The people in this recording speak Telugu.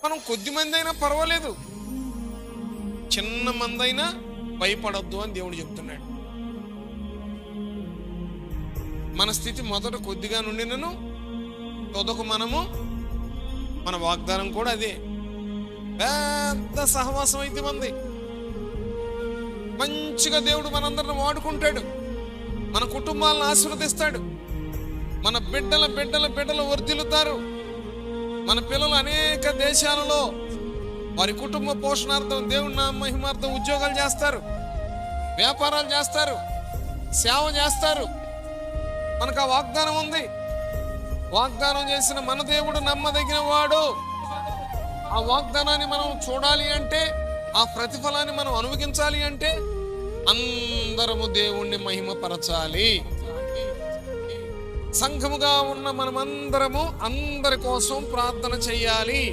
మనం కొద్ది మంది అయినా పర్వాలేదు, చిన్న మంది అయినా భయపడొద్దు అని దేవుడు చెప్తున్నాడు. మన స్థితి మొదట కొద్దిగా నుండినను తొదకు మన వాగ్దానం కూడా అదే. పెద్ద సహవాసం అయితే మంది మంచిగా దేవుడు మనందరిని వాడుకుంటాడు, మన కుటుంబాలను ఆశీర్వదిస్తాడు, మన బిడ్డలు వర్ధిల్లుతారు. మన పిల్లలు అనేక దేశాలలో వారి కుటుంబ పోషణార్థం, దేవుని నామ మహిమార్థం ఉద్యోగాలు చేస్తారు, వ్యాపారాలు చేస్తారు, సేవ చేస్తారు. మనకు ఆ వాగ్దానం ఉంది. వాగ్దానం చేసిన మన దేవుడు నమ్మదగిన వాడు. ఆ వాగ్దానాన్ని మనం చూడాలి అంటే, ఆ ప్రతిఫలాన్ని మనం అనుభవించాలి అంటే అందరము దేవుణ్ణి మహిమపరచాలి. సంఘముగా ఉన్న మనమందరము అందరి కోసం ప్రార్థన చెయ్యాలి.